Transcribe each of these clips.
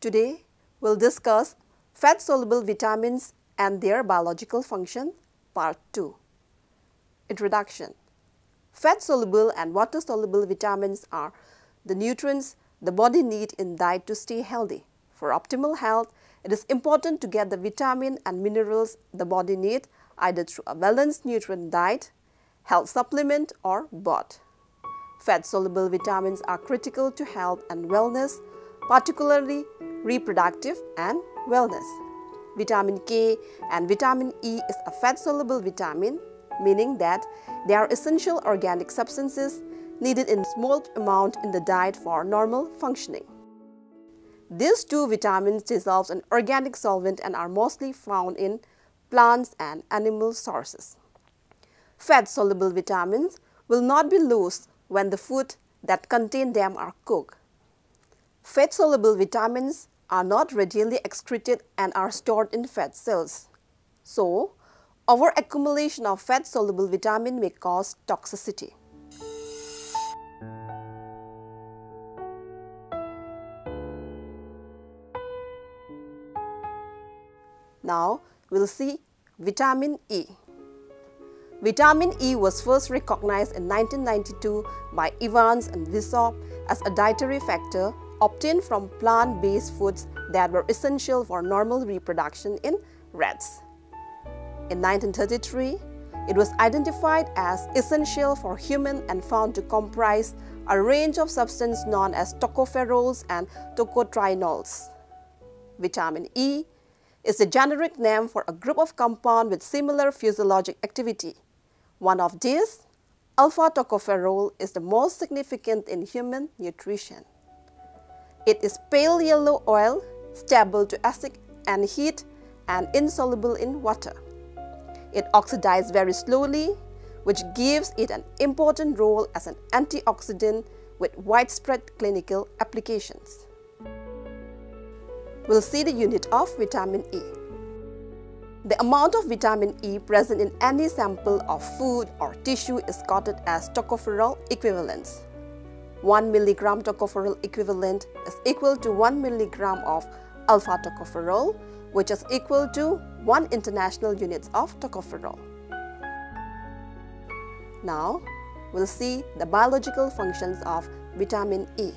Today, we'll discuss fat-soluble vitamins and their biological function, Part 2. Introduction. Fat-soluble and water-soluble vitamins are the nutrients the body needs in diet to stay healthy. For optimal health, it is important to get the vitamin and minerals the body needs either through a balanced nutrient diet, health supplement, or both. Fat-soluble vitamins are critical to health and wellness, particularly reproductive and wellness. Vitamin K and vitamin E is a fat-soluble vitamin, meaning that they are essential organic substances needed in small amount in the diet for normal functioning. These two vitamins dissolve an organic solvent and are mostly found in plants and animal sources. Fat-soluble vitamins will not be lost when the food that contain them are cooked. Fat-soluble vitamins are not readily excreted and are stored in fat cells. So, overaccumulation of fat-soluble vitamin may cause toxicity. Now, we'll see vitamin E. Vitamin E was first recognized in 1992 by Evans and Wissop as a dietary factor obtained from plant-based foods that were essential for normal reproduction in rats. In 1933, it was identified as essential for humans and found to comprise a range of substances known as tocopherols and tocotrienols. Vitamin E is the generic name for a group of compounds with similar physiologic activity. One of these, alpha-tocopherol, is the most significant in human nutrition. It is pale yellow oil, stable to acid and heat, and insoluble in water. It oxidizes very slowly, which gives it an important role as an antioxidant with widespread clinical applications. We'll see the unit of vitamin E. The amount of vitamin E present in any sample of food or tissue is quoted as tocopherol equivalents. 1 mg tocopherol equivalent is equal to 1 mg of alpha-tocopherol, which is equal to 1 international unit of tocopherol. Now, we'll see the biological functions of vitamin E.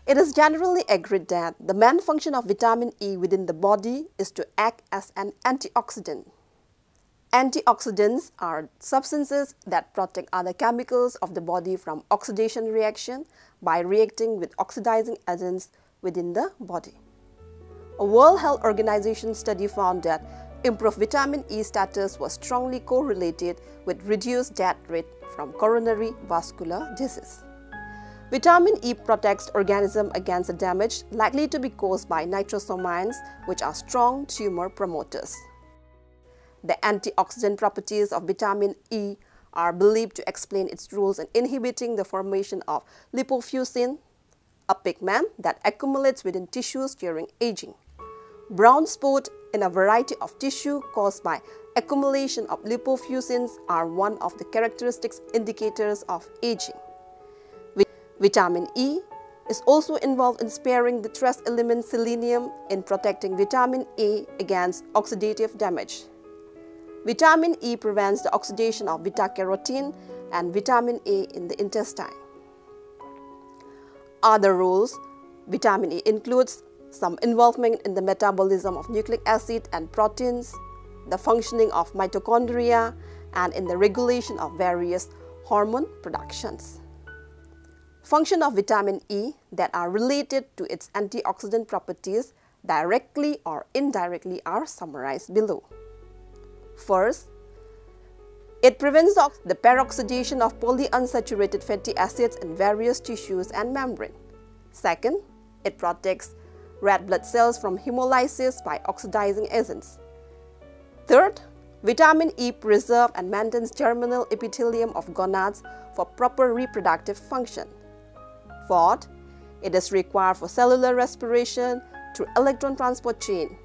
It is generally agreed that the main function of vitamin E within the body is to act as an antioxidant. Antioxidants are substances that protect other chemicals of the body from oxidation reaction by reacting with oxidizing agents within the body. A World Health Organization study found that improved vitamin E status was strongly correlated with reduced death rate from coronary vascular disease. Vitamin E protects organism against the damage likely to be caused by nitrosamines, which are strong tumor promoters. The antioxidant properties of vitamin E are believed to explain its roles in inhibiting the formation of lipofuscin, a pigment that accumulates within tissues during aging. Brown spots in a variety of tissue caused by accumulation of lipofuscins are one of the characteristic indicators of aging. Vitamin E is also involved in sparing the trace element selenium in protecting vitamin A against oxidative damage. Vitamin E prevents the oxidation of beta-carotene and vitamin A in the intestine. Other roles, vitamin E includes some involvement in the metabolism of nucleic acid and proteins, the functioning of mitochondria, and in the regulation of various hormone productions. Function of vitamin E that are related to its antioxidant properties directly or indirectly are summarized below. First, it prevents the peroxidation of polyunsaturated fatty acids in various tissues and membrane. Second, it protects red blood cells from hemolysis by oxidizing agents. Third, vitamin E preserves and maintains germinal epithelium of gonads for proper reproductive function. Fourth, it is required for cellular respiration through electron transport chain.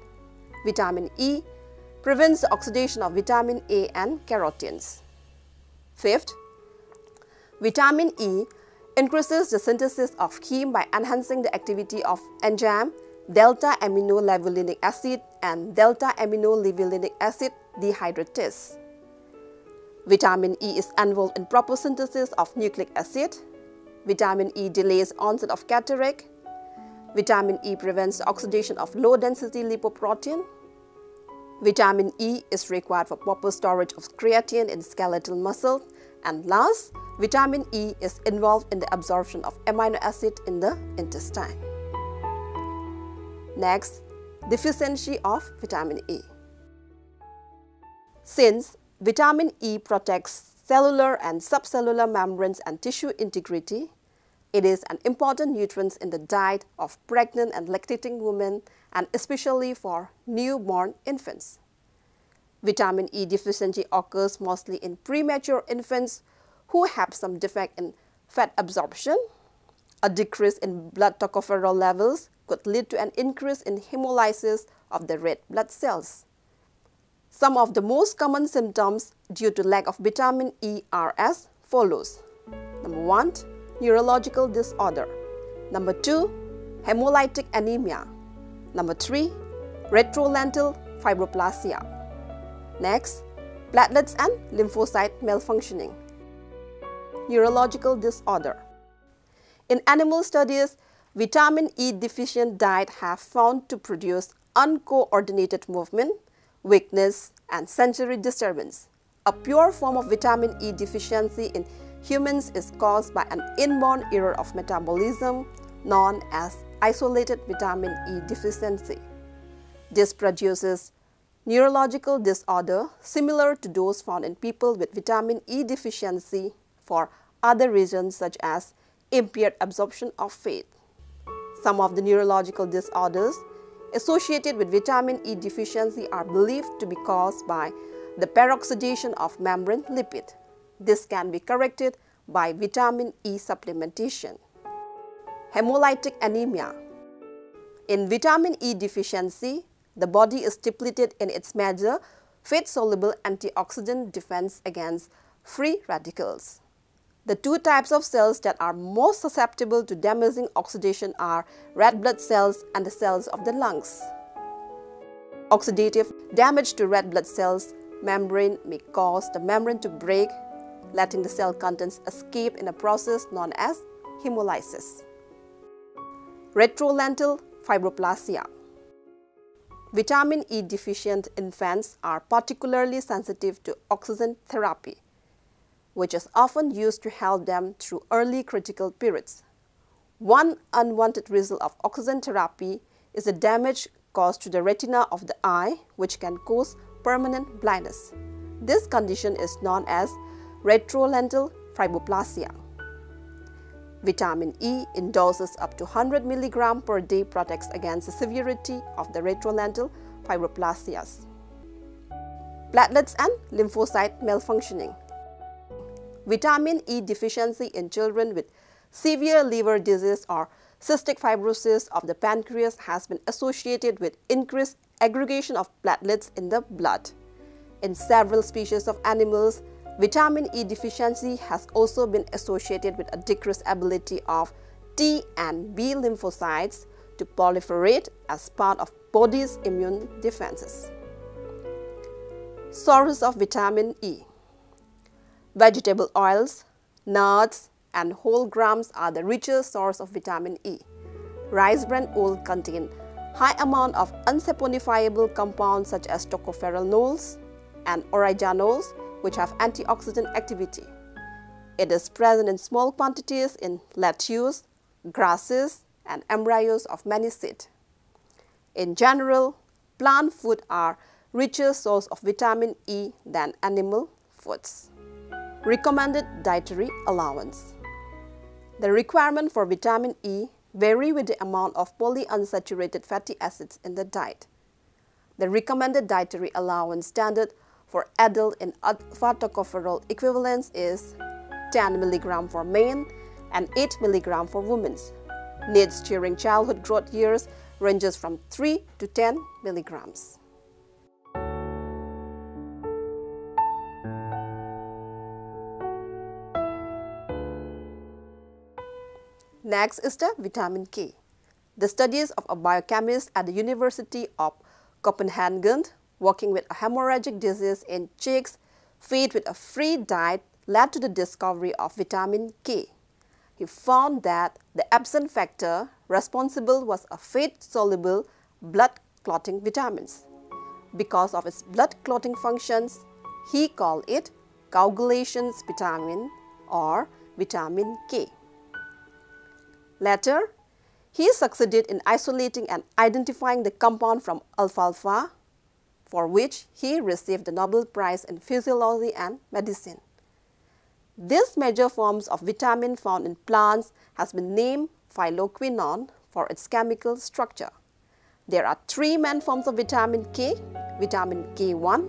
Vitamin E prevents the oxidation of vitamin A and carotenes. Fifth, vitamin E increases the synthesis of heme by enhancing the activity of enzyme delta-aminolevulinic acid and delta-aminolevulinic acid dehydratase. Vitamin E is involved in proper synthesis of nucleic acid. Vitamin E delays onset of cataract. Vitamin E prevents the oxidation of low-density lipoprotein. Vitamin E is required for proper storage of creatine in skeletal muscle. And last, vitamin E is involved in the absorption of amino acid in the intestine. Next, deficiency of vitamin E. Since vitamin E protects cellular and subcellular membranes and tissue integrity, it is an important nutrient in the diet of pregnant and lactating women and especially for newborn infants. Vitamin E deficiency occurs mostly in premature infants who have some defect in fat absorption. A decrease in blood tocopherol levels could lead to an increase in hemolysis of the red blood cells. Some of the most common symptoms due to lack of vitamin E are as follows. Number 1, neurological disorder. Number 2, hemolytic anemia. Number 3, retrolental fibroplasia. Next, platelets and lymphocyte malfunctioning. Neurological disorder. In animal studies, vitamin E deficient diet have found to produce uncoordinated movement, weakness, and sensory disturbance. A pure form of vitamin E deficiency in humans is caused by an inborn error of metabolism known as isolated vitamin E deficiency. This produces neurological disorder similar to those found in people with vitamin E deficiency for other reasons such as impaired absorption of fat. Some of the neurological disorders associated with vitamin E deficiency are believed to be caused by the peroxidation of membrane lipid. This can be corrected by vitamin E supplementation. Hemolytic anemia. In vitamin E deficiency, the body is depleted in its major fat-soluble antioxidant defense against free radicals. The two types of cells that are most susceptible to damaging oxidation are red blood cells and the cells of the lungs. Oxidative damage to red blood cells membrane may cause the membrane to break, letting the cell contents escape in a process known as hemolysis. Retrolental fibroplasia. Vitamin E deficient infants are particularly sensitive to oxygen therapy, which is often used to help them through early critical periods. One unwanted result of oxygen therapy is the damage caused to the retina of the eye, which can cause permanent blindness. This condition is known as retrolental fibroplasia. Vitamin E in doses up to 100 mg per day protects against the severity of the retrolental fibroplasias. Platelets and lymphocyte malfunctioning. Vitamin E deficiency in children with severe liver disease or cystic fibrosis of the pancreas has been associated with increased aggregation of platelets in the blood. In several species of animals, vitamin E deficiency has also been associated with a decreased ability of T and B lymphocytes to proliferate as part of body's immune defenses. Sources of vitamin E. Vegetable oils, nuts, and whole grains are the richest source of vitamin E. Rice bran oil contains high amount of unsaponifiable compounds such as tocopherols and oreganols, which have antioxidant activity. It is present in small quantities in lettuce, grasses, and embryos of many seeds. In general, plant food are richer source of vitamin E than animal foods. Recommended dietary allowance. The requirement for vitamin E vary with the amount of polyunsaturated fatty acids in the diet. The recommended dietary allowance standard for adult in alpha tocopherol equivalence is 10 mg for men and 8 mg for women. Needs during childhood growth years ranges from 3 to 10 mg. Next is the vitamin K. The studies of a biochemist at the University of Copenhagen working with a hemorrhagic disease in chicks fed with a free diet led to the discovery of vitamin K. He found that the absent factor responsible was a fat-soluble blood clotting vitamins. Because of its blood clotting functions, he called it coagulation vitamin or vitamin K. Later, he succeeded in isolating and identifying the compound from alfalfa, for which he received the Nobel Prize in Physiology and Medicine. This major forms of vitamin found in plants has been named phylloquinone for its chemical structure. There are three main forms of vitamin K: vitamin K1,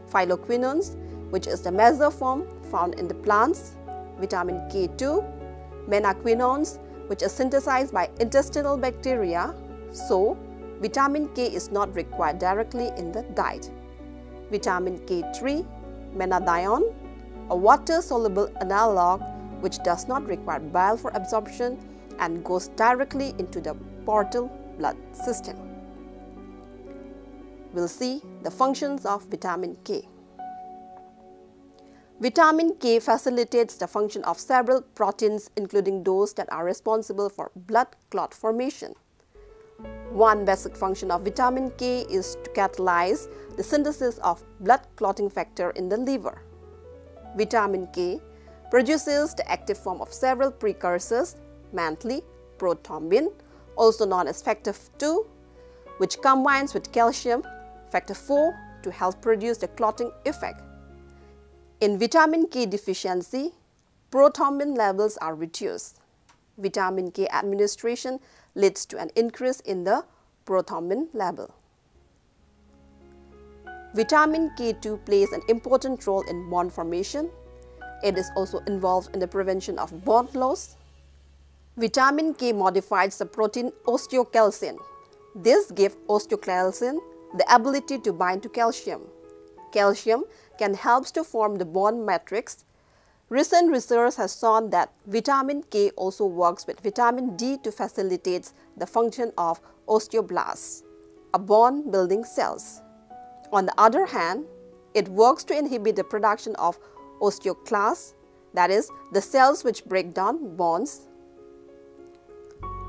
phylloquinones, which is the major form found in the plants, vitamin K2, menaquinones, which is synthesized by intestinal bacteria, so vitamin K is not required directly in the diet. Vitamin K3, menadione, a water-soluble analog which does not require bile for absorption and goes directly into the portal blood system. We'll see the functions of vitamin K. Vitamin K facilitates the function of several proteins, including those that are responsible for blood clot formation. One basic function of vitamin K is to catalyze the synthesis of blood clotting factor in the liver. Vitamin K produces the active form of several precursors, mainly prothrombin, also known as factor 2, which combines with calcium, factor 4, to help produce the clotting effect. In vitamin K deficiency, prothrombin levels are reduced. Vitamin K administration leads to an increase in the prothrombin level. Vitamin K2 plays an important role in bone formation. It is also involved in the prevention of bone loss. Vitamin K modifies the protein osteocalcin. This gives osteocalcin the ability to bind to calcium. Calcium can help to form the bone matrix. Recent research has shown that vitamin K also works with vitamin D to facilitate the function of osteoblasts, a bone-building cells. On the other hand, it works to inhibit the production of osteoclasts, that is, the cells which break down bones.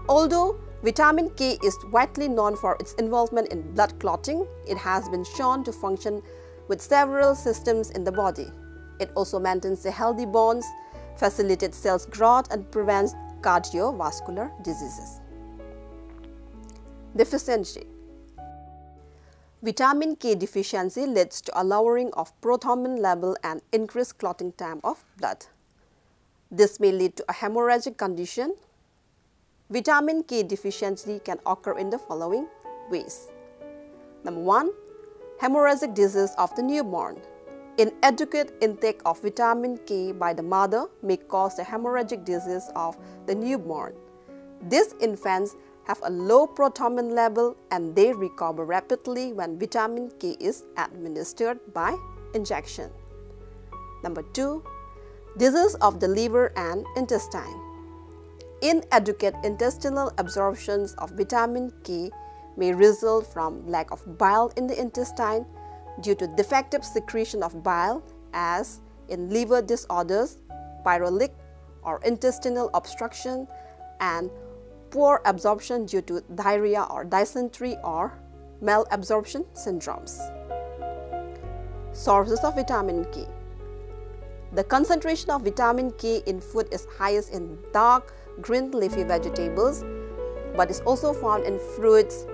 Although vitamin K is widely known for its involvement in blood clotting, it has been shown to function with several systems in the body. It also maintains the healthy bones, facilitates cells growth, and prevents cardiovascular diseases. Deficiency. Vitamin K deficiency leads to a lowering of prothrombin level and increased clotting time of blood. This may lead to a hemorrhagic condition. Vitamin K deficiency can occur in the following ways. Number 1. Hemorrhagic disease of the newborn. Inadequate intake of vitamin K by the mother may cause the hemorrhagic disease of the newborn. These infants have a low prothrombin level and they recover rapidly when vitamin K is administered by injection. Number 2. Disease of the liver and intestine. Inadequate intestinal absorptions of vitamin K may result from lack of bile in the intestine due to defective secretion of bile, as in liver disorders, pyrolytic or intestinal obstruction, and poor absorption due to diarrhea or dysentery or malabsorption syndromes. Sources of vitamin K. The concentration of vitamin K in food is highest in dark green leafy vegetables, but is also found in fruits,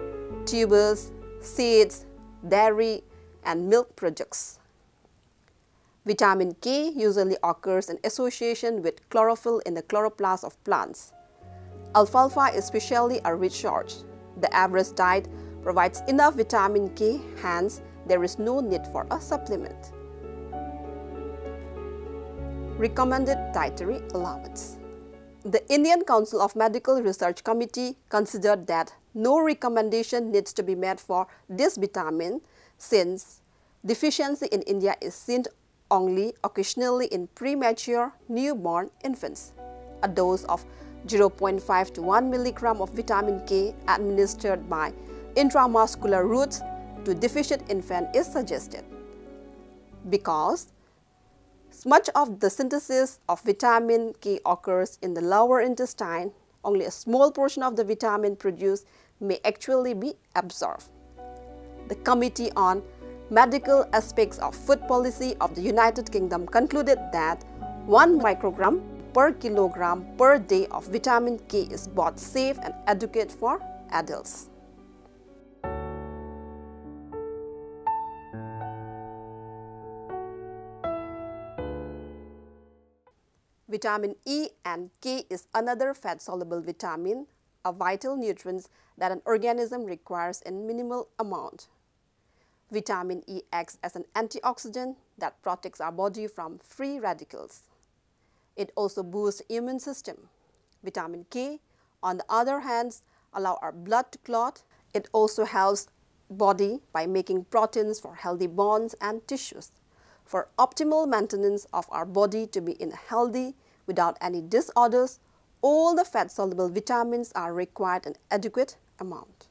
tubers, seeds, dairy, and milk products. Vitamin K usually occurs in association with chlorophyll in the chloroplast of plants. Alfalfa is especially a rich source. The average diet provides enough vitamin K, hence there is no need for a supplement. Recommended dietary allowance. The Indian Council of Medical Research Committee considered that no recommendation needs to be made for this vitamin since deficiency in India is seen only occasionally in premature newborn infants. A dose of 0.5 to 1 milligram of vitamin K administered by intramuscular routes to deficient infant is suggested, because much of the synthesis of vitamin K occurs in the lower intestine. Only a small portion of the vitamin produced may actually be absorbed. The Committee on Medical Aspects of Food Policy of the United Kingdom concluded that 1 microgram per kilogram per day of vitamin K is both safe and adequate for adults. Vitamin E and K is another fat-soluble vitamin, a vital nutrient that an organism requires in minimal amount. Vitamin E acts as an antioxidant that protects our body from free radicals. It also boosts the immune system. Vitamin K, on the other hand, allows our blood to clot. It also helps the body by making proteins for healthy bones and tissues. For optimal maintenance of our body to be in healthy without any disorders, all the fat-soluble vitamins are required in adequate amount.